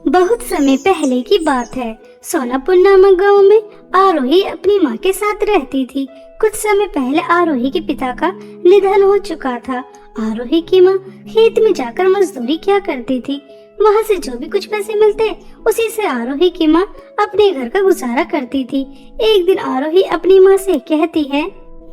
बहुत समय पहले की बात है। सोनापुर नामक गांव में आरोही अपनी माँ के साथ रहती थी। कुछ समय पहले आरोही के पिता का निधन हो चुका था। आरोही की माँ खेत में जाकर मजदूरी किया करती थी। वहाँ से जो भी कुछ पैसे मिलते उसी से आरोही की माँ अपने घर का गुजारा करती थी। एक दिन आरोही अपनी माँ से कहती है,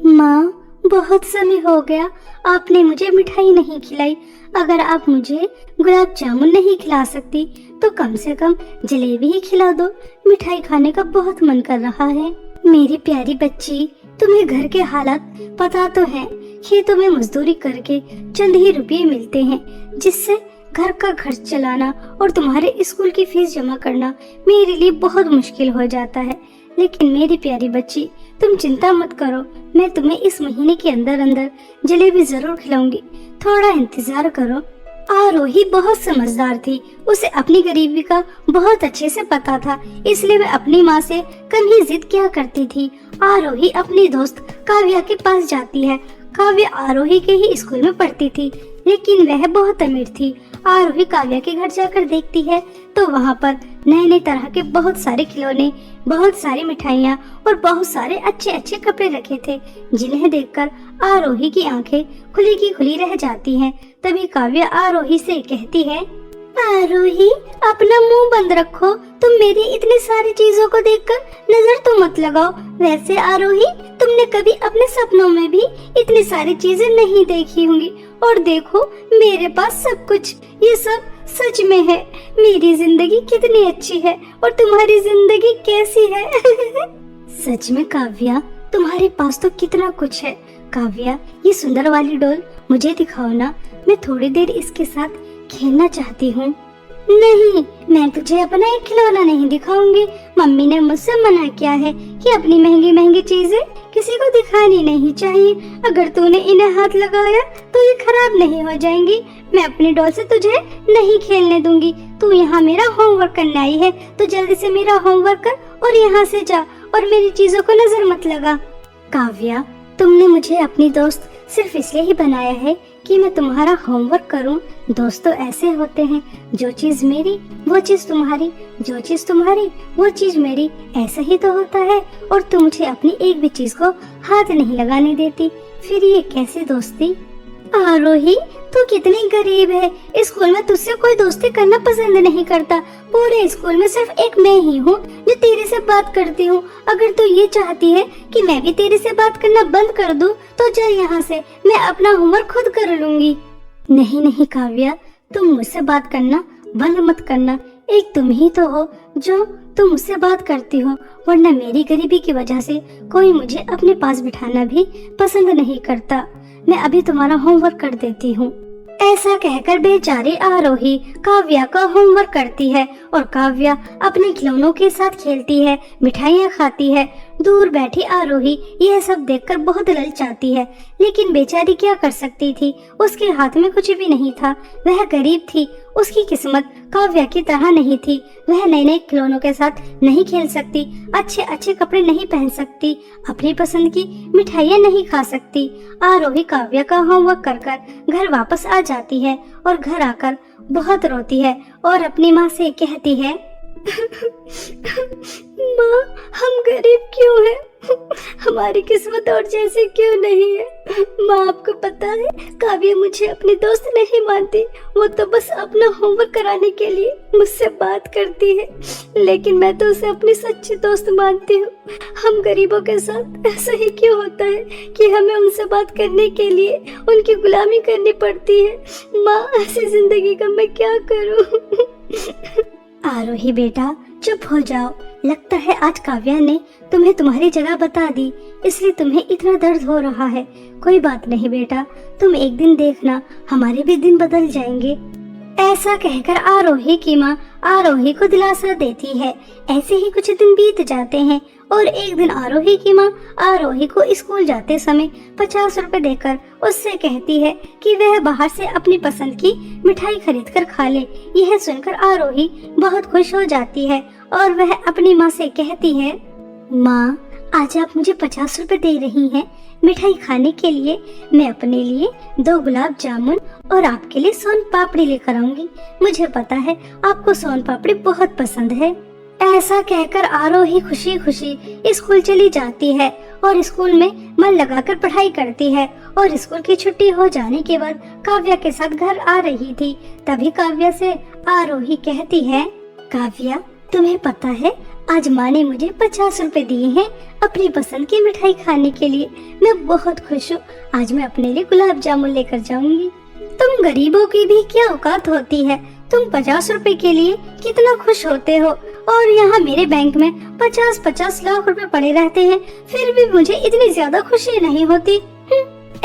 माँ, बहुत समय हो गया, आपने मुझे मिठाई नहीं खिलाई। अगर आप मुझे गुलाब जामुन नहीं खिला सकती तो कम से कम जलेबी ही खिला दो। मिठाई खाने का बहुत मन कर रहा है। मेरी प्यारी बच्ची, तुम्हें घर के हालात पता तो है। खेतों में मजदूरी करके चंद ही रुपये मिलते हैं, जिससे घर का खर्च चलाना और तुम्हारे स्कूल की फीस जमा करना मेरे लिए बहुत मुश्किल हो जाता है। लेकिन मेरी प्यारी बच्ची, तुम चिंता मत करो, मैं तुम्हें इस महीने के अंदर अंदर जलेबी जरूर खिलाऊंगी। थोड़ा इंतजार करो। आरोही बहुत समझदार थी। उसे अपनी गरीबी का बहुत अच्छे से पता था, इसलिए वह अपनी माँ से कम ही जिद किया करती थी। आरोही अपनी दोस्त काव्या के पास जाती है। काव्या आरोही के ही स्कूल में पढ़ती थी, लेकिन वह बहुत अमीर थी। आरोही काव्या के घर जाकर देखती है तो वहाँ पर नए नए तरह के बहुत सारे खिलौने, बहुत सारी मिठाइयाँ और बहुत सारे अच्छे अच्छे कपड़े रखे थे, जिन्हें देखकर आरोही की आंखें खुली की खुली रह जाती हैं। तभी काव्या आरोही से कहती है, आरोही, अपना मुंह बंद रखो। तुम मेरी इतनी सारी चीजों को देखकर नजर तो मत लगाओ। वैसे आरोही, तुमने कभी अपने सपनों में भी इतनी सारी चीजें नहीं देखी होंगी। और देखो, मेरे पास सब कुछ, ये सब सच में है। मेरी जिंदगी कितनी अच्छी है और तुम्हारी जिंदगी कैसी है? सच में काव्या, तुम्हारे पास तो कितना कुछ है। काव्या, ये सुंदर वाली डॉल मुझे दिखाओ ना, मैं थोड़ी देर इसके साथ खेलना चाहती हूँ। नहीं, मैं तुझे अपना एक खिलौना नहीं दिखाऊंगी। मम्मी ने मुझसे मना किया है कि अपनी महंगी महंगी चीजें किसी को दिखानी नहीं चाहिए। अगर तूने इन्हें हाथ लगाया तो ये खराब नहीं हो जाएंगी। मैं अपनी डॉल से तुझे नहीं खेलने दूंगी। तू यहाँ मेरा होमवर्क करने आई है तो जल्दी से मेरा होमवर्क कर और यहाँ से जा और मेरी चीजों को नजर मत लगा। काव्या, तुमने मुझे अपनी दोस्त सिर्फ इसलिए ही बनाया है कि मैं तुम्हारा होमवर्क करूं। दोस्त तो ऐसे होते हैं, जो चीज मेरी वो चीज तुम्हारी, जो चीज तुम्हारी वो चीज मेरी, ऐसा ही तो होता है। और तुम मुझे अपनी एक भी चीज को हाथ नहीं लगाने देती, फिर ये कैसी दोस्ती? आरोही, तू कितनी गरीब है। स्कूल में तुझसे कोई दोस्ती करना पसंद नहीं करता। पूरे स्कूल में सिर्फ एक मैं ही हूँ जो तेरे से बात करती हूँ। अगर तू ये चाहती है कि मैं भी तेरे से बात करना बंद कर दूँ तो जा यहाँ से, मैं अपना होमवर्क खुद कर लूंगी। नहीं नहीं काव्या, तुम मुझसे बात करना बंद मत करना। एक तुम ही तो हो जो तुम मुझसे बात करती हो, वरना मेरी गरीबी की वजह से कोई मुझे अपने पास बिठाना भी पसंद नहीं करता। मैं अभी तुम्हारा होमवर्क कर देती हूँ। ऐसा कहकर बेचारी आरोही काव्या का होमवर्क करती है और काव्या अपने खिलौनों के साथ खेलती है, मिठाइयाँ खाती है। दूर बैठी आरोही यह सब देखकर बहुत ललचाती है, लेकिन बेचारी क्या कर सकती थी, उसके हाथ में कुछ भी नहीं था। वह गरीब थी, उसकी किस्मत काव्या की तरह नहीं थी। वह नए नए खिलौनों के साथ नहीं खेल सकती, अच्छे अच्छे कपड़े नहीं पहन सकती, अपनी पसंद की मिठाइयाँ नहीं खा सकती। आरोही काव्या का होमवर्क कर कर घर वापस आ जाती है और घर आकर बहुत रोती है और अपनी माँ से कहती है, माँ, हम गरीब क्यों हैं? हमारी किस्मत और जैसे क्यों नहीं है? माँ, आपको पता है, काव्या मुझे अपनी दोस्त नहीं मानती। वो तो बस अपना होमवर्क कराने के लिए मुझसे बात करती है, लेकिन मैं तो उसे अपनी सच्ची दोस्त मानती हूँ। हम गरीबों के साथ ऐसा ही क्यों होता है कि हमें उनसे बात करने के लिए उनकी गुलामी करनी पड़ती है? माँ, ऐसी जिंदगी का मैं क्या करूँ? आरोही बेटा, चुप हो जाओ। लगता है आज काव्या ने तुम्हें तुम्हारी जगह बता दी, इसलिए तुम्हें इतना दर्द हो रहा है। कोई बात नहीं बेटा, तुम एक दिन देखना, हमारे भी दिन बदल जाएंगे। ऐसा कहकर आरोही की माँ आरोही को दिलासा देती है। ऐसे ही कुछ दिन बीत जाते हैं और एक दिन आरोही की माँ आरोही को स्कूल जाते समय 50 रुपए देकर उससे कहती है कि वह बाहर से अपनी पसंद की मिठाई खरीद कर खा ले। यह सुनकर आरोही बहुत खुश हो जाती है और वह अपनी माँ से कहती है, माँ, आज आप मुझे 50 रुपए दे रही हैं, मिठाई खाने के लिए मैं अपने लिए 2 गुलाब जामुन और आपके लिए सोन पापड़ी लेकर आऊंगी। मुझे पता है आपको सोन पापड़ी बहुत पसंद है। ऐसा कहकर आरोही खुशी खुशी स्कूल चली जाती है और स्कूल में मन लगाकर पढ़ाई करती है। और स्कूल की छुट्टी हो जाने के बाद काव्या के साथ घर आ रही थी। तभी काव्या से आरोही कहती है, काव्या तुम्हें पता है आज माँ ने मुझे 50 रुपए दिए हैं अपनी पसंद की मिठाई खाने के लिए। मैं बहुत खुश हूँ। आज मैं अपने लिए गुलाब जामुन लेकर जाऊंगी। तुम गरीबों की भी क्या औकात होती है। तुम 50 रुपए के लिए कितना खुश होते हो और यहाँ मेरे बैंक में 50-50 लाख रुपए पड़े रहते हैं, फिर भी मुझे इतनी ज्यादा खुशी नहीं होती।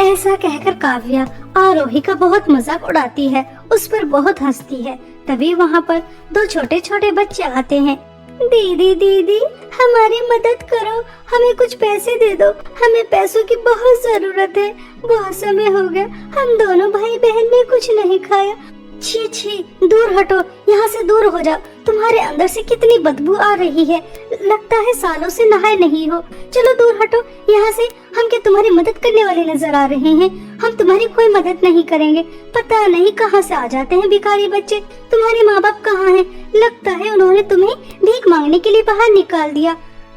ऐसा कहकर काव्या आरोही का बहुत मजाक उड़ाती है, उस पर बहुत हंसती है। तभी वहाँ पर 2 छोटे छोटे बच्चे आते हैं। दीदी दीदी हमारी मदद करो, हमें कुछ पैसे दे दो, हमें पैसों की बहुत जरूरत है। बहुत समय हो गया हम दोनों भाई बहन ने कुछ नहीं खाया। छी छी दूर हटो, यहाँ से दूर हो जाओ। तुम्हारे अंदर से कितनी बदबू आ रही है, लगता है सालों से नहाए नहीं हो। चलो दूर हटो यहाँ से। हम क्या तुम्हारी मदद करने वाले नजर आ रहे हैं? हम तुम्हारी कोई मदद नहीं करेंगे। पता नहीं कहाँ से आ जाते हैं भिखारी बच्चे। तुम्हारे माँ बाप कहाँ हैं? लगता है उन्होंने तुम्हें भीख मांगने के लिए बाहर निकाल दिया।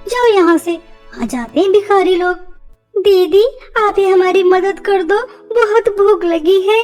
जाओ यहाँ से। आ जाते हैं भिखारी लोग। दीदी आप ही हमारी मदद कर दो, बहुत भूख लगी है।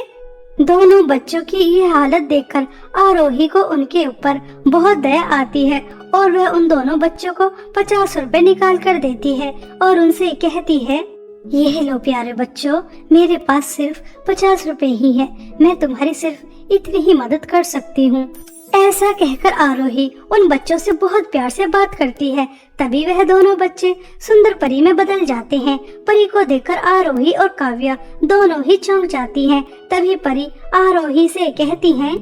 दोनों बच्चों की ये हालत देखकर आरोही को उनके ऊपर बहुत दया आती है और वह उन दोनों बच्चों को 50 रुपए निकाल कर देती है और उनसे कहती है, ये लो प्यारे बच्चों, मेरे पास सिर्फ 50 रुपए ही है। मैं तुम्हारी सिर्फ इतनी ही मदद कर सकती हूँ। ऐसा कहकर आरोही उन बच्चों से बहुत प्यार से बात करती है। तभी वह दोनों बच्चे सुंदर परी में बदल जाते हैं। परी को देखकर आरोही और काव्या दोनों ही चौंक जाती हैं। तभी परी आरोही से कहती हैं,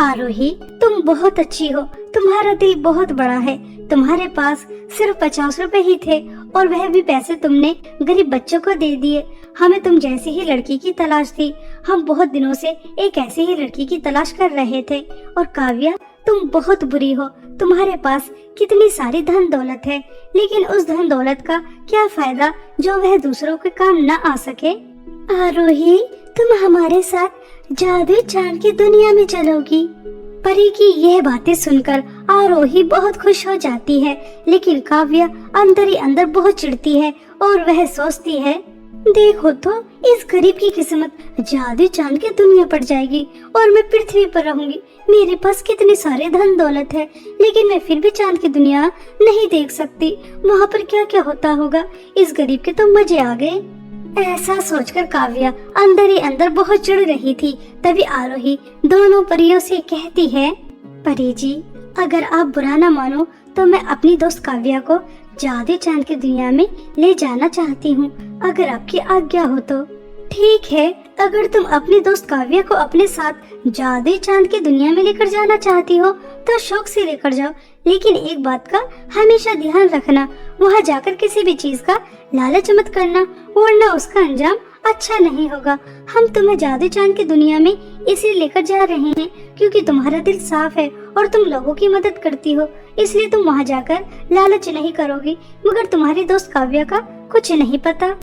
आरोही तुम बहुत अच्छी हो, तुम्हारा दिल बहुत बड़ा है। तुम्हारे पास सिर्फ 50 रुपए ही थे और वह भी पैसे तुमने गरीब बच्चों को दे दिए। हमें तुम जैसी ही लड़की की तलाश थी। हम बहुत दिनों से एक ऐसी ही लड़की की तलाश कर रहे थे। और काव्या तुम बहुत बुरी हो। तुम्हारे पास कितनी सारी धन दौलत है, लेकिन उस धन दौलत का क्या फायदा जो वह दूसरों के काम न आ सके। आरोही तुम हमारे साथ जादुई चांद की दुनिया में चलोगी। परी की यह बातें सुनकर आरोही बहुत खुश हो जाती है, लेकिन काव्या अंदर ही अंदर बहुत चिढ़ती है और वह सोचती है, देखो तो इस गरीब की किस्मत जादुई चांद की दुनिया पड़ जाएगी और मैं पृथ्वी पर रहूंगी। मेरे पास कितने सारे धन दौलत है, लेकिन मैं फिर भी चांद की दुनिया नहीं देख सकती। वहाँ पर क्या क्या होता होगा। इस गरीब के तो मजे आ गए। ऐसा सोचकर काव्या अंदर ही अंदर बहुत चिढ़ रही थी। तभी आरोही दोनों परियों से कहती है, परी जी अगर आप बुरा न मानो तो मैं अपनी दोस्त काव्या को जादुई चांद की दुनिया में ले जाना चाहती हूँ, अगर आपकी आज्ञा हो तो। ठीक है, अगर तुम अपनी दोस्त काव्या को अपने साथ जादुई चांद की दुनिया में लेकर जाना चाहती हो तो शौक से लेकर जाओ, लेकिन एक बात का हमेशा ध्यान रखना, वहाँ जाकर किसी भी चीज का लालच मत करना, वरना उसका अंजाम अच्छा नहीं होगा। हम तुम्हें जादुई चांद की दुनिया में इसलिए लेकर जा रहे हैं क्योंकि तुम्हारा दिल साफ है और तुम लोगों की मदद करती हो, इसलिए तुम वहाँ जाकर लालच नहीं करोगी। मगर तुम्हारी दोस्त काव्या का कुछ नहीं पता।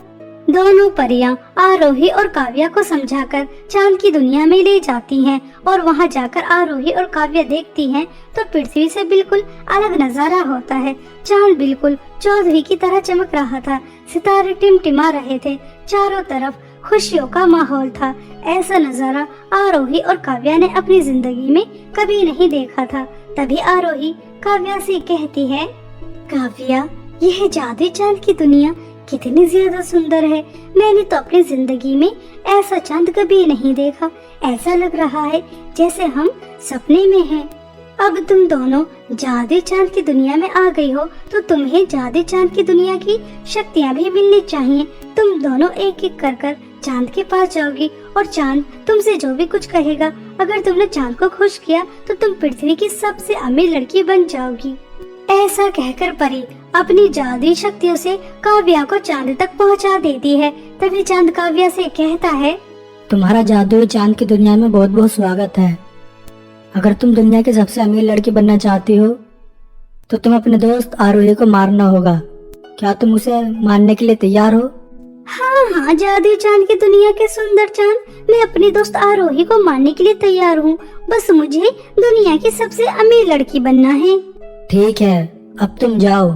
दोनों परियां आरोही और काव्या को समझाकर चांद की दुनिया में ले जाती हैं और वहां जाकर आरोही और काव्या देखती हैं तो पृथ्वी से बिल्कुल अलग नजारा होता है। चांद बिल्कुल चौदहवीं की तरह चमक रहा था, सितारे टिमटिमा रहे थे, चारों तरफ खुशियों का माहौल था। ऐसा नजारा आरोही और काव्या ने अपनी जिंदगी में कभी नहीं देखा था। तभी आरोही काव्या से कहती है, काव्या यह जादुई चांद की दुनिया कितनी ज्यादा सुंदर है। मैंने तो अपनी जिंदगी में ऐसा चांद कभी नहीं देखा। ऐसा लग रहा है जैसे हम सपने में हैं। अब तुम दोनों जादुई चांद की दुनिया में आ गई हो तो तुम्हें जादुई चांद की दुनिया की शक्तियाँ भी मिलनी चाहिए। तुम दोनों एक एक कर चांद के पास जाओगी और चांद तुमसे जो भी कुछ कहेगा, अगर तुमने चांद को खुश किया तो तुम पृथ्वी की सबसे अमीर लड़की बन जाओगी। ऐसा कहकर परी अपनी जादुई शक्तियों से काव्या को चांद तक पहुंचा देती है। तभी चांद काव्या से कहता है, तुम्हारा जादुई चांद की दुनिया में बहुत बहुत स्वागत है। अगर तुम दुनिया की सबसे अमीर लड़की बनना चाहती हो तो तुम अपने दोस्त आरोही को मारना होगा। क्या तुम उसे मारने के लिए तैयार हो? हाँ हाँ जादुई चांद की दुनिया के सुंदर चांद, मैं अपनी दोस्त आरोही को मारने के लिए तैयार हूँ। बस मुझे दुनिया की सबसे अमीर लड़की बनना है। ठीक है, अब तुम जाओ।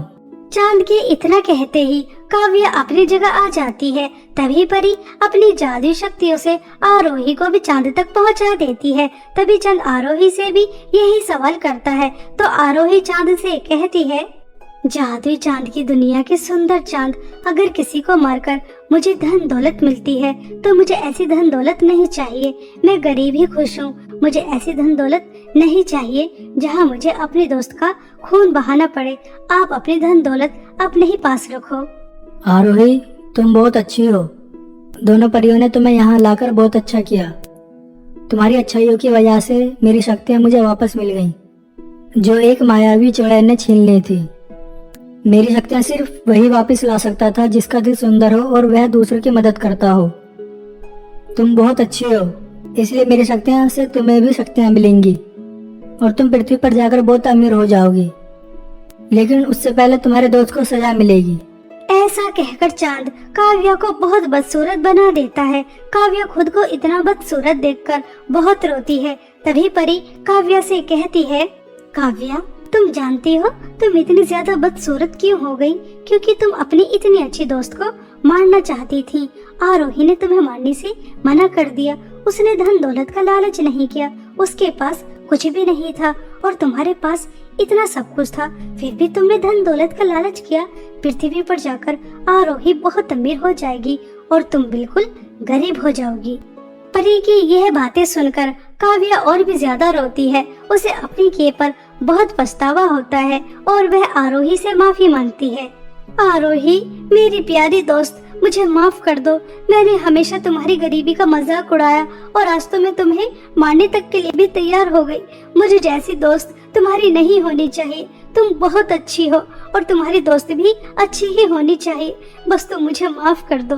चांद के इतना कहते ही काव्या अपनी जगह आ जाती है। तभी परी अपनी जादुई शक्तियों से आरोही को भी चांद तक पहुंचा देती है। तभी चांद आरोही से भी यही सवाल करता है तो आरोही चांद से कहती है, जादुई चांद की दुनिया के सुंदर चांद, अगर किसी को मारकर मुझे धन दौलत मिलती है तो मुझे ऐसी धन दौलत नहीं चाहिए। मैं गरीब ही खुश हूँ। मुझे ऐसी धन दौलत नहीं चाहिए जहाँ मुझे अपने दोस्त का खून बहाना पड़े। आप अपनी धन दौलत अपने ही पास रखो। आरोही, तुम बहुत अच्छी हो। दोनों परियों ने तुम्हें यहाँ लाकर बहुत अच्छा किया। तुम्हारी अच्छाइयों की वजह से मेरी शक्तियाँ मुझे वापस मिल गईं, जो एक मायावी चुड़ैल ने छीन ली थी। मेरी शक्तियाँ सिर्फ वही वापस ला सकता था जिसका दिल सुंदर हो और वह दूसरों की मदद करता हो। तुम बहुत अच्छी हो, इसलिए मेरी शक्तियाँ से तुम्हें भी शक्तियाँ मिलेंगी और तुम पृथ्वी पर जाकर बहुत अमीर हो जाओगी। लेकिन उससे पहले तुम्हारे दोस्त को सजा मिलेगी। ऐसा कहकर चांद काव्या को बहुत बदसूरत बना देता है। काव्या खुद को इतना बदसूरत देखकर बहुत रोती है। तभी परी काव्या से कहती है, काव्या, तुम जानती हो तुम इतनी ज्यादा बदसूरत क्यों हो गई? क्योंकि तुम अपनी इतनी अच्छी दोस्त को मारना चाहती थी। आरोही ने तुम्हें मारने से मना कर दिया। उसने धन दौलत का लालच नहीं किया, उसके पास कुछ भी नहीं था और तुम्हारे पास इतना सब कुछ था, फिर भी तुमने धन दौलत का लालच किया। पृथ्वी पर जाकर आरोही बहुत अमीर हो जाएगी और तुम बिल्कुल गरीब हो जाओगी। परी की यह बातें सुनकर काव्या और भी ज्यादा रोती है। उसे अपने किए पर बहुत पछतावा होता है और वह आरोही से माफी मांगती है। आरोही, मेरी प्यारी दोस्त, मुझे माफ कर दो। मैंने हमेशा तुम्हारी गरीबी का मजाक उड़ाया और आज तो मैं तुम्हें मारने तक के लिए भी तैयार हो गई। मुझे जैसी दोस्त तुम्हारी नहीं होनी चाहिए। तुम बहुत अच्छी हो और तुम्हारी दोस्त भी अच्छी ही होनी चाहिए। बस तुम मुझे माफ कर दो।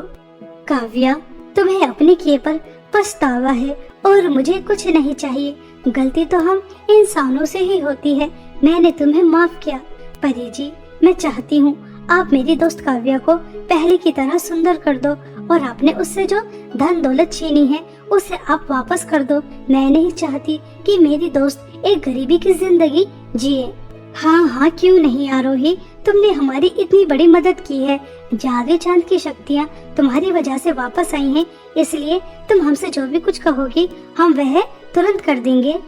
काव्या, तुम्हें अपने किए पर पछतावा है और मुझे कुछ नहीं चाहिए। गलती तो हम इंसानों से ही होती है। मैंने तुम्हें माफ किया। परी जी, मैं चाहती हूँ आप मेरी दोस्त काव्या को पहले की तरह सुंदर कर दो और आपने उससे जो धन दौलत छीनी है उसे आप वापस कर दो। मैं नहीं चाहती कि मेरी दोस्त एक गरीबी की जिंदगी जिए। हाँ हाँ, क्यों नहीं आरोही, तुमने हमारी इतनी बड़ी मदद की है। जादुई चांद की शक्तियाँ तुम्हारी वजह से वापस आई हैं, इसलिए तुम हमसे जो भी कुछ कहोगी हम वह तुरंत कर देंगे।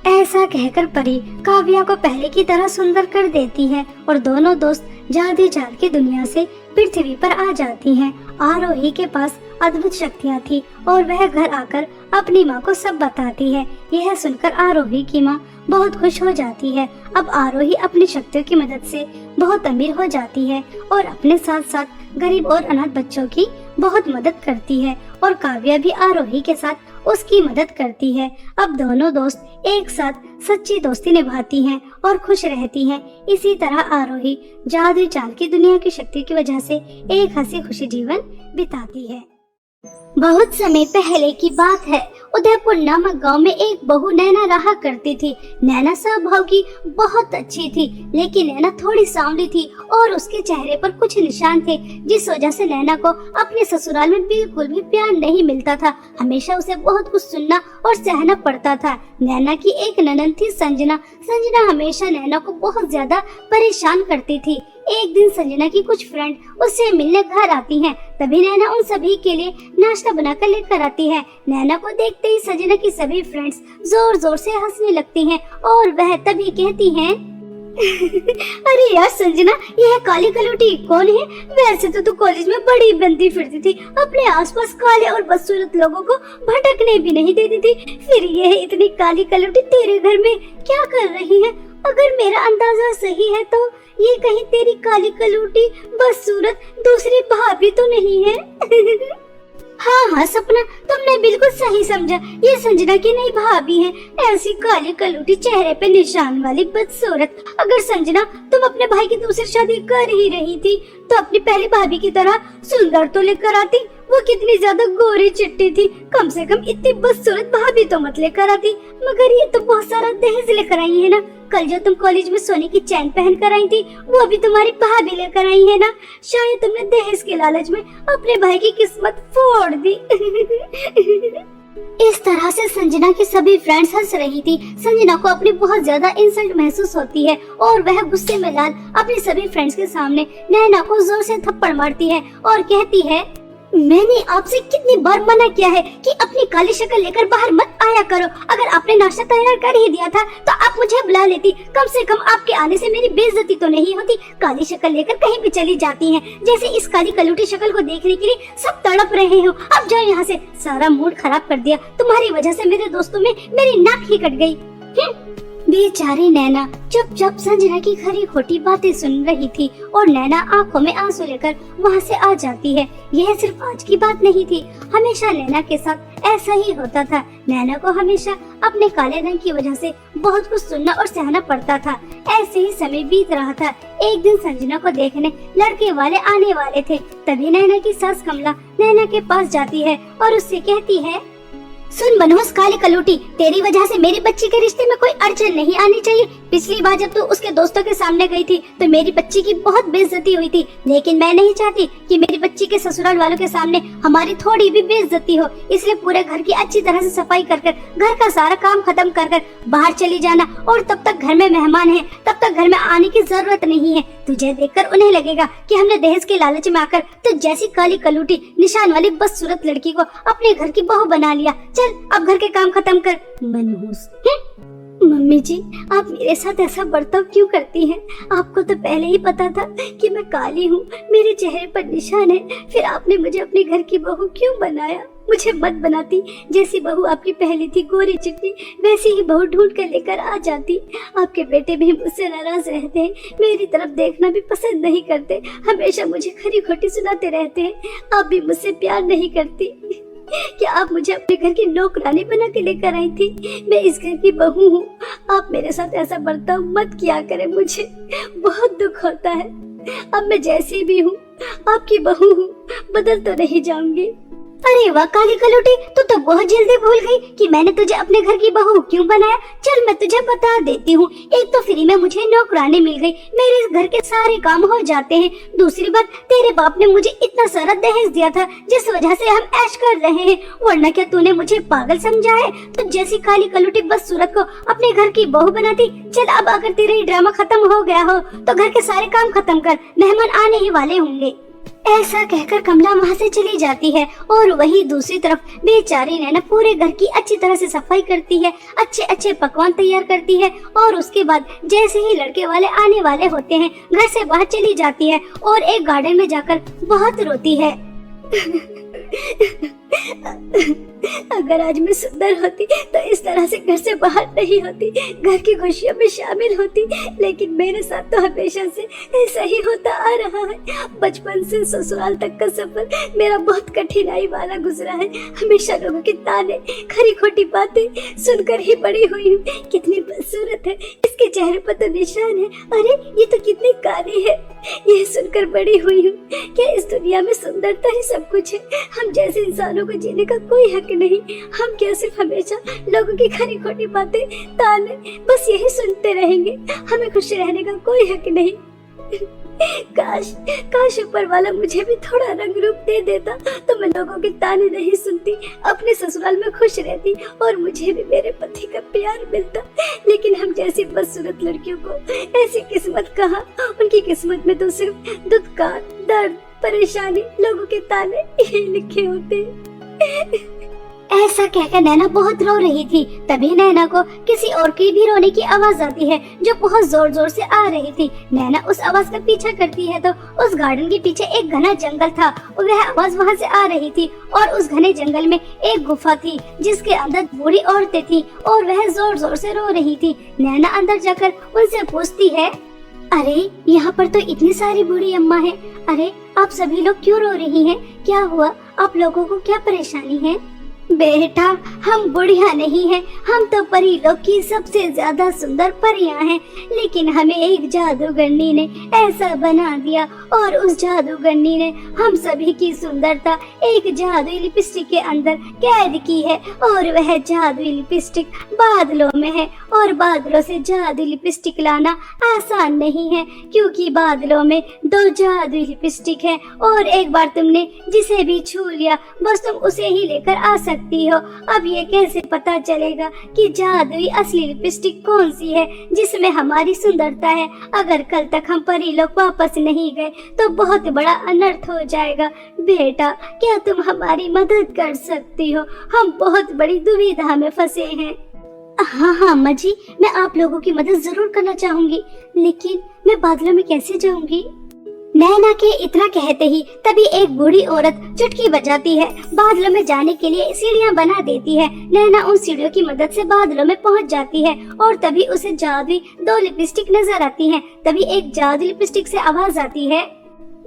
ऐसा कहकर परी काव्या को पहले की तरह सुंदर कर देती है और दोनों दोस्त जादुई चांद की दुनिया से पृथ्वी पर आ जाती हैं। आरोही के पास अद्भुत शक्तियाँ थी और वह घर आकर अपनी माँ को सब बताती है। यह सुनकर आरोही की माँ बहुत खुश हो जाती है। अब आरोही अपनी शक्तियों की मदद से बहुत अमीर हो जाती है और अपने साथ साथ गरीब और अनाथ बच्चों की बहुत मदद करती है और काव्या भी आरोही के साथ उसकी मदद करती है। अब दोनों दोस्त एक साथ सच्ची दोस्ती निभाती हैं और खुश रहती हैं। इसी तरह आरोही जादुई चांद की दुनिया की शक्ति की वजह से एक हंसी खुशी जीवन बिताती है। बहुत समय पहले की बात है। उदयपुर नामक गांव में एक बहू नैना रहा करती थी। नैना स्वभाव की बहुत अच्छी थी, लेकिन नैना थोड़ी सांवली थी और उसके चेहरे पर कुछ निशान थे, जिस वजह से नैना को अपने ससुराल में बिल्कुल भी प्यार नहीं मिलता था। हमेशा उसे बहुत कुछ सुनना और सहना पड़ता था। नैना की एक ननद थी संजना। संजना हमेशा नैना को बहुत ज्यादा परेशान करती थी। एक दिन संजना की कुछ फ्रेंड उससे मिलने घर आती हैं। तभी नैना उन सभी के लिए नाश्ता बनाकर लेकर आती है। नैना को देखते ही संजना की सभी फ्रेंड्स जोर जोर से हंसने लगती हैं और वह तभी कहती हैं, अरे यार संजना, यह काली कलौटी कौन है? वैसे तो तू कॉलेज में बड़ी बनती फिरती थी, अपने आसपास काले और बदसूरत लोगों को भटकने भी नहीं देती थी, फिर यह इतनी काली कलौटी तेरे घर में क्या कर रही है? अगर मेरा अंदाजा सही है तो ये कहीं तेरी काली कलौटी बदसूरत दूसरी भाभी तो नहीं है? हाँ हाँ सपना, तुमने बिल्कुल सही समझा, ये संजना की नई भाभी है। ऐसी काली कलौटी चेहरे पे निशान वाली बदसूरत। अगर संजना तुम अपने भाई की दूसरी शादी कर ही रही थी तो अपनी पहली भाभी की तरह सुंदर तो लेकर आती। वो कितनी ज्यादा गोरी चिट्टी थी, कम से कम इतनी बदसूरत भाभी तो मत लेकर आती। मगर ये तो बहुत सारा दहेज लेकर आई है ना, कल जो तुम कॉलेज में सोने की चैन पहन कर आई थी वो भी तुम्हारी भाभी लेकर आई है ना। शायद तुमने दहेज के लालच में अपने भाई की किस्मत फोड़ दी। इस तरह से संजना की सभी फ्रेंड्स हंस रही थी। संजना को अपनी बहुत ज्यादा इंसल्ट महसूस होती है और वह गुस्से में लाल अपने सभी फ्रेंड्स के सामने नैना को जोर से थप्पड़ मारती है और कहती है, मैंने आपसे कितनी बार मना किया है कि अपनी काली शक्ल लेकर बाहर मत आया करो। अगर आपने नाश्ता तैयार कर ही दिया था तो आप मुझे बुला लेती। कम से कम आपके आने से मेरी बेइज्जती तो नहीं होती। काली शक्ल लेकर कहीं भी चली जाती हैं। जैसे इस काली कलूटी शक्ल को देखने के लिए सब तड़प रहे हो। अब जाओ यहाँ से। सारा मूड खराब कर दिया। तुम्हारी वजह से मेरे दोस्तों में मेरी नाक ही कट गई। बेचारी नैना चुपचाप संजना की खरी खोटी बातें सुन रही थी और नैना आंखों में आंसू लेकर वहाँ से आ जाती है। यह सिर्फ आज की बात नहीं थी, हमेशा नैना के साथ ऐसा ही होता था। नैना को हमेशा अपने काले रंग की वजह से बहुत कुछ सुनना और सहना पड़ता था। ऐसे ही समय बीत रहा था। एक दिन संजना को देखने लड़के वाले आने वाले थे। तभी नैना की सास कमला नैना के पास जाती है और उससे कहती है, सुन मनहूस काली कलूटी, तेरी वजह से मेरी बच्ची के रिश्ते में कोई अड़चन नहीं आनी चाहिए। पिछली बार जब तू उसके दोस्तों के सामने गई थी तो मेरी बच्ची की बहुत बेइज्जती हुई थी, लेकिन मैं नहीं चाहती कि मेरी बच्ची के ससुराल वालों के सामने हमारी थोड़ी भी बेइज्जती हो। इसलिए पूरे घर की अच्छी तरह से सफाई कर घर का सारा काम खत्म कर बाहर चली जाना और तब तक घर में मेहमान है, तब तक घर में आने की जरूरत नहीं है। तुझे देखकर उन्हें लगेगा कि हमने दहेज के लालच में आकर तो जैसी काली कलूटी निशान वाली बदसूरत लड़की को अपने घर की बहू बना लिया। चल अब घर के काम खत्म कर। मनहूस। मम्मी जी, आप मेरे साथ ऐसा बर्ताव क्यों करती हैं? आपको तो पहले ही पता था कि मैं काली हूँ, मेरे चेहरे पर निशान है, फिर आपने मुझे अपने घर की बहू क्यों बनाया? मुझे मत बनाती। जैसी बहू आपकी पहली थी गोरी चिट्टी, वैसी ही बहू ढूंढ कर लेकर आ जाती। आपके बेटे भी मुझसे नाराज रहते हैं, मेरी तरफ देखना भी पसंद नहीं करते, हमेशा मुझे खरी खोटी सुनाते रहते हैं। आप भी मुझसे प्यार नहीं करती। क्या आप मुझे अपने घर की नौकरानी बना के लेकर आई थी? मैं इस घर की बहू हूँ। आप मेरे साथ ऐसा बर्ताव मत किया करें, मुझे बहुत दुख होता है। अब मैं जैसी भी हूँ आपकी बहू हूँ, बदल तो नहीं जाऊंगी। अरे वाह काली कलूटी, तू तो बहुत जल्दी भूल गई कि मैंने तुझे अपने घर की बहू क्यों बनाया। चल मैं तुझे बता देती हूँ। एक तो फ्री में मुझे नौकरानी मिल गई, मेरे घर के सारे काम हो जाते हैं। दूसरी बात, तेरे बाप ने मुझे इतना सारा दहेज दिया था जिस वजह से हम ऐश कर रहे हैं, वरना क्या तूने मुझे पागल समझा है? तो जैसी काली कलूटी बदसूरत को अपने घर की बहू बनाती। चल अब अगर तेरा ये ड्रामा खत्म हो गया हो तो घर के सारे काम खत्म कर, मेहमान आने ही वाले होंगे। ऐसा कहकर कमला वहाँ से चली जाती है और वही दूसरी तरफ बेचारी नैना पूरे घर की अच्छी तरह से सफाई करती है, अच्छे अच्छे पकवान तैयार करती है और उसके बाद जैसे ही लड़के वाले आने वाले होते हैं घर से बाहर चली जाती है और एक गार्डन में जाकर बहुत रोती है। अगर आज मैं सुंदर होती तो इस तरह से घर से बाहर नहीं होती, घर की खुशियों में शामिल होती, लेकिन मेरे साथ तो हमेशा से ऐसा ही होता आ रहा है। बचपन से ससुराल तक का सफर मेरा बहुत कठिनाई वाला गुजरा है। हमेशा लोगों के ताने, खरी खोटी बातें सुनकर ही बड़ी हुई हूँ। कितनी बदसूरत है, इसके चेहरे पर तो निशान है, अरे ये तो कितनी काली है, यह सुनकर बड़ी हुई हूँ। क्या इस दुनिया में सुंदरता ही सब कुछ है? हम जैसे इंसानों को जीने का कोई हक नहीं। हम क्या सिर्फ हमेशा लोगों की खरी खोटी बातें, ताने बस यही सुनते रहेंगे? हमें खुश रहने का कोई हक नहीं। काश ऊपर वाला मुझे भी थोड़ा रंग रूप दे देता तो मैं लोगों के ताने नहीं सुनती, अपने ससुराल में खुश रहती और मुझे भी मेरे पति का प्यार मिलता। लेकिन हम जैसी बदसूरत लड़कियों को ऐसी किस्मत कहाँ? उनकी किस्मत में तो सिर्फ दुख का दर्द, परेशानी, लोगों के ताने यही लिखे होते। ऐसा कहकर नैना बहुत रो रही थी। तभी नैना को किसी और की भी रोने की आवाज आती है जो बहुत जोर जोर से आ रही थी। नैना उस आवाज का पीछा करती है तो उस गार्डन के पीछे एक घना जंगल था और वह आवाज वहां से आ रही थी और उस घने जंगल में एक गुफा थी जिसके अंदर बूढ़ी औरतें थी और वह जोर जोर से रो रही थी। नैना अंदर जाकर उनसे पूछती है, अरे यहाँ पर तो इतनी सारी बूढ़ी अम्मा है, अरे आप सभी लोग क्यों रो रही हैं? क्या हुआ? आप लोगों को क्या परेशानी है? बेटा, हम बुढ़िया नहीं हैं, हम तो परी लोग की सबसे ज्यादा सुंदर परियां हैं। लेकिन हमें एक जादूगरनी ने ऐसा बना दिया और उस जादूगरनी ने हम सभी की सुंदरता एक जादुई लिपस्टिक के अंदर कैद की है। और वह जादुई लिपस्टिक बादलों में है और बादलों से जादुई लिपस्टिक लाना आसान नहीं है, क्योंकि बादलों में 2 जादुई लिपस्टिक है और एक बार तुमने जिसे भी छू लिया बस तुम उसे ही लेकर आ सकती हो। अब ये कैसे पता चलेगा कि जादुई असली लिपस्टिक कौन सी है जिसमें हमारी सुंदरता है? अगर कल तक हम परी लोग वापस नहीं गए तो बहुत बड़ा अनर्थ हो जाएगा। बेटा, क्या तुम हमारी मदद कर सकती हो? हम बहुत बड़ी दुविधा में फंसे हैं। हाँ हाँ अम्मा जी, मैं आप लोगों की मदद जरूर करना चाहूंगी, लेकिन मैं बादलों में कैसे जाऊंगी? नैना के इतना कहते ही तभी एक बूढ़ी औरत चुटकी बजाती है। बादलों में जाने के लिए सीढ़ियां बना देती है। नैना उन सीढ़ियों की मदद से बादलों में पहुंच जाती है और तभी उसे जादुई 2 लिपस्टिक नजर आती हैं। तभी एक जादुई लिपस्टिक से आवाज आती है,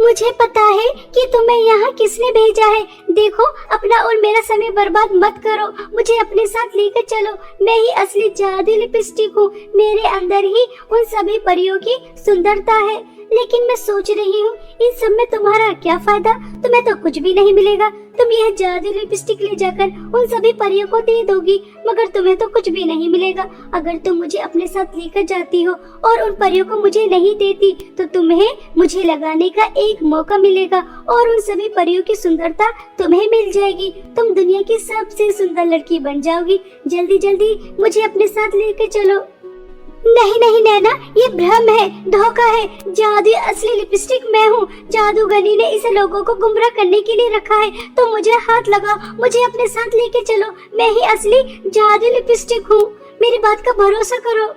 मुझे पता है कि तुम्हें यहाँ किसने भेजा है। देखो, अपना और मेरा समय बर्बाद मत करो, मुझे अपने साथ लेकर चलो। मैं ही असली जादुई लिपस्टिक हूँ, मेरे अंदर ही उन सभी परियों की सुंदरता है। लेकिन मैं सोच रही हूँ, इन सब में तुम्हारा क्या फायदा? तुम्हें तो कुछ भी नहीं मिलेगा। तुम यह जादुई लिपस्टिक ले जाकर उन सभी परियों को दे दोगी, मगर तुम्हें तो कुछ भी नहीं मिलेगा। अगर तुम मुझे अपने साथ लेकर जाती हो और उन परियों को मुझे नहीं देती, तो तुम्हें मुझे लगाने का एक मौका मिलेगा और उन सभी परियों की सुंदरता तुम्हें मिल जाएगी। तुम दुनिया की सबसे सुंदर लड़की बन जाओगी। जल्दी जल्दी मुझे अपने साथ लेकर चलो। नहीं नहीं नैना, ये भ्रम है, धोखा है। जादुई असली लिपस्टिक मैं हूँ। जादूगरनी ने इसे लोगों को गुमराह करने के लिए रखा है। तो मुझे हाथ लगाओ, मुझे अपने साथ लेके चलो। मैं ही असली जादुई लिपस्टिक हूँ, मेरी बात का भरोसा करो।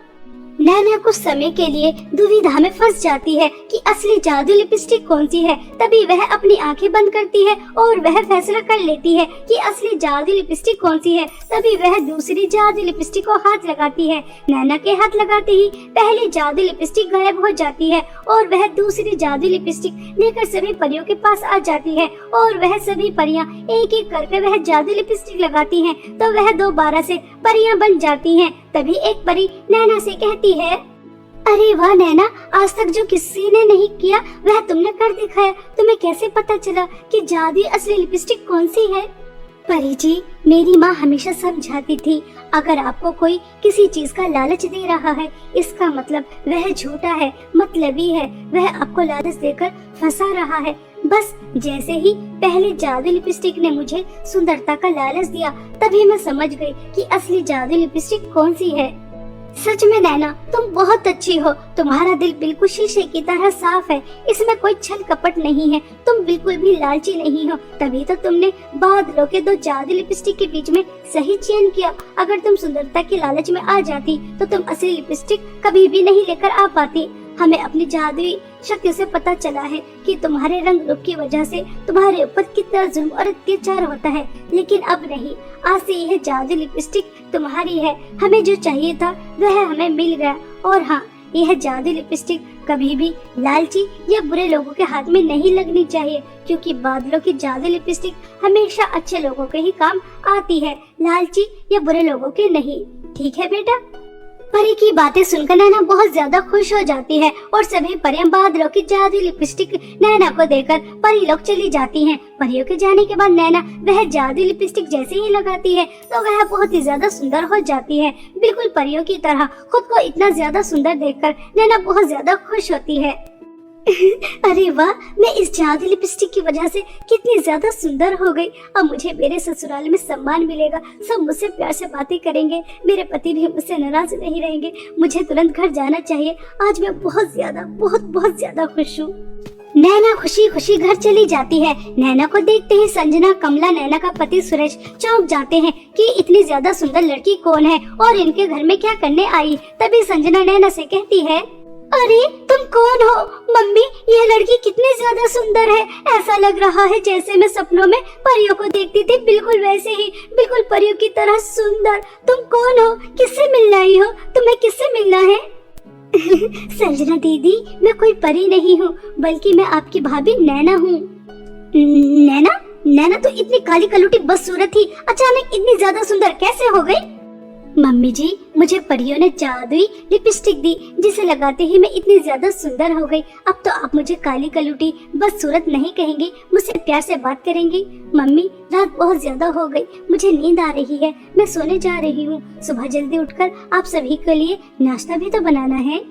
नैना कुछ समय के लिए दुविधा में फंस जाती है कि असली जादुई लिपस्टिक कौन सी है। तभी वह अपनी आंखें बंद करती है और वह फैसला कर लेती है कि असली जादुई लिपस्टिक कौन सी है। तभी वह दूसरी जादुई लिपस्टिक को हाथ लगाती है। नैना के हाथ लगाते ही पहली जादुई लिपस्टिक गायब हो जाती है और वह दूसरी जादुई लिपस्टिक लेकर सभी परियों के पास आ जाती है और वह सभी परियां एक एक करके वह जादुई लिपस्टिक लगाती हैं, तो वह दोबारा से परियां बन जाती हैं। तभी एक परी नैना से कहती है, अरे वाह नैना, आज तक जो किसी ने नहीं किया वह तुमने कर दिखाया। तुम्हें कैसे पता चला कि जादुई असली लिपस्टिक कौन सी है? परी जी, मेरी माँ हमेशा समझाती थी, अगर आपको कोई किसी चीज का लालच दे रहा है, इसका मतलब वह झूठा है, मतलबी है, वह आपको लालच देकर फंसा रहा है। बस जैसे ही पहले जादुई लिपस्टिक ने मुझे सुंदरता का लालच दिया, तभी मैं समझ गई कि असली जादुई लिपस्टिक कौन सी है। सच में नैना, तुम बहुत अच्छी हो। तुम्हारा दिल बिल्कुल शीशे की तरह साफ है, इसमें कोई छल कपट नहीं है। तुम बिल्कुल भी लालची नहीं हो, तभी तो तुमने बादलों के 2 जादुई लिपस्टिक के बीच में सही चयन किया। अगर तुम सुंदरता के लालच में आ जाती तो तुम असली लिपस्टिक कभी भी नहीं लेकर आ पाती। हमें अपनी जादुई शक्ति से पता चला है कि तुम्हारे रंग रूप की वजह से तुम्हारे ऊपर कितना जुल्म और अत्याचार होता है, लेकिन अब नहीं। आज से यह जादुई लिपस्टिक तुम्हारी है। हमें जो चाहिए था वह हमें मिल गया। और हाँ, यह जादुई लिपस्टिक कभी भी लालची या बुरे लोगों के हाथ में नहीं लगनी चाहिए, क्योंकि बादलों की जादुई लिपस्टिक हमेशा अच्छे लोगों के ही काम आती है, लालची या बुरे लोगों के नहीं। ठीक है बेटा? परी की बातें सुनकर नैना बहुत ज्यादा खुश हो जाती है और सभी परियां बादलों की जादुई लिपस्टिक नैना को देकर परी लोग चली जाती हैं। परियों के जाने के बाद नैना वह जादुई लिपस्टिक जैसे ही लगाती है तो वह बहुत ही ज्यादा सुंदर हो जाती है, बिल्कुल परियों की तरह। खुद को इतना ज्यादा सुंदर देखकर नैना बहुत ज्यादा खुश होती है। अरे वाह, मैं इस जादुई लिपस्टिक की वजह से कितनी ज्यादा सुंदर हो गई। अब मुझे मेरे ससुराल में सम्मान मिलेगा, सब मुझसे प्यार से बातें करेंगे, मेरे पति भी मुझसे नाराज नहीं रहेंगे। मुझे तुरंत घर जाना चाहिए। आज मैं बहुत ज्यादा खुश हूँ। नैना खुशी खुशी घर चली जाती है। नैना को देखते ही संजना, कमला, नैना का पति सुरेश चौंक जाते हैं कि इतनी ज्यादा सुंदर लड़की कौन है और इनके घर में क्या करने आई। तभी संजना नैना से कहती है, अरे तुम कौन हो? मम्मी, यह लड़की कितनी ज्यादा सुंदर है। ऐसा लग रहा है जैसे मैं सपनों में परियों को देखती थी, बिल्कुल वैसे ही, बिल्कुल परियों की तरह सुंदर। तुम कौन हो? किससे मिलने आई हो? तुम्हें किससे मिलना है? संजना दीदी, मैं कोई परी नहीं हूँ, बल्कि मैं आपकी भाभी नैना हूँ। नैना? नैना तो इतनी काली कलूटी बदसूरत थी, अचानक इतनी ज्यादा सुंदर कैसे हो गई? मम्मी जी, मुझे परियों ने जादुई लिपस्टिक दी जिसे लगाते ही मैं इतनी ज्यादा सुंदर हो गई। अब तो आप मुझे काली कलूटी बदसूरत नहीं कहेंगी, मुझसे प्यार से बात करेंगी। मम्मी, रात बहुत ज्यादा हो गई, मुझे नींद आ रही है, मैं सोने जा रही हूँ। सुबह जल्दी उठकर आप सभी के लिए नाश्ता भी तो बनाना है।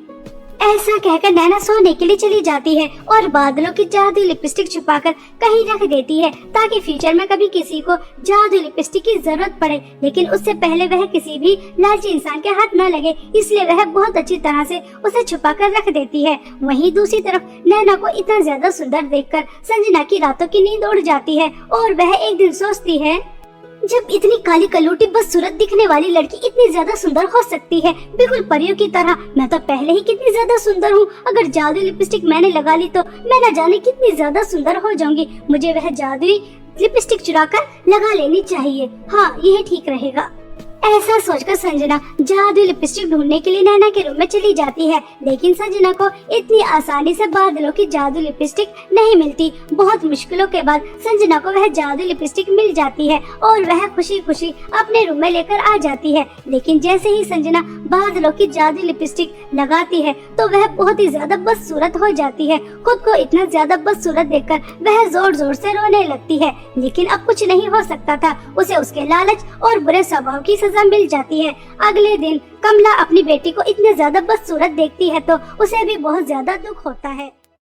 ऐसा कहकर नैना सोने के लिए चली जाती है और बादलों की जादुई लिपस्टिक छुपाकर कहीं रख देती है ताकि फ्यूचर में कभी किसी को जादुई लिपस्टिक की जरूरत पड़े, लेकिन उससे पहले वह किसी भी लालची इंसान के हाथ न लगे, इसलिए वह बहुत अच्छी तरह से उसे छुपाकर रख देती है। वहीं दूसरी तरफ नैना को इतना ज्यादा सुंदर देखकर संजना की रातों की नींद उड़ जाती है और वह एक दिन सोचती है, जब इतनी काली कलूटी बदसूरत दिखने वाली लड़की इतनी ज्यादा सुंदर हो सकती है, बिल्कुल परियों की तरह, मैं तो पहले ही कितनी ज्यादा सुंदर हूँ। अगर जादुई लिपस्टिक मैंने लगा ली तो मैं न जाने कितनी ज्यादा सुंदर हो जाऊंगी। मुझे वह जादुई लिपस्टिक चुराकर लगा लेनी चाहिए। हाँ, यह ठीक रहेगा। ऐसा सोचकर संजना जादुई लिपस्टिक ढूंढने के लिए नैना के रूम में चली जाती है, लेकिन संजना को इतनी आसानी से बादलों की जादुई लिपस्टिक नहीं मिलती। बहुत मुश्किलों के बाद संजना को वह जादुई लिपस्टिक मिल जाती है और वह खुशी खुशी अपने रूम में लेकर आ जाती है। लेकिन जैसे ही संजना बादलों की जादुई लिपस्टिक लगाती है तो वह बहुत ही ज्यादा बदसूरत हो जाती है। खुद को इतना ज्यादा बदसूरत देखकर वह जोर जोर से रोने लगती है, लेकिन अब कुछ नहीं हो सकता था। उसे उसके लालच और बुरे स्वभाव की सजा मिल जाती है। अगले दिन कमला अपनी बेटी को इतने ज्यादा बदसूरत देखती है तो उसे भी बहुत ज्यादा दुख होता है।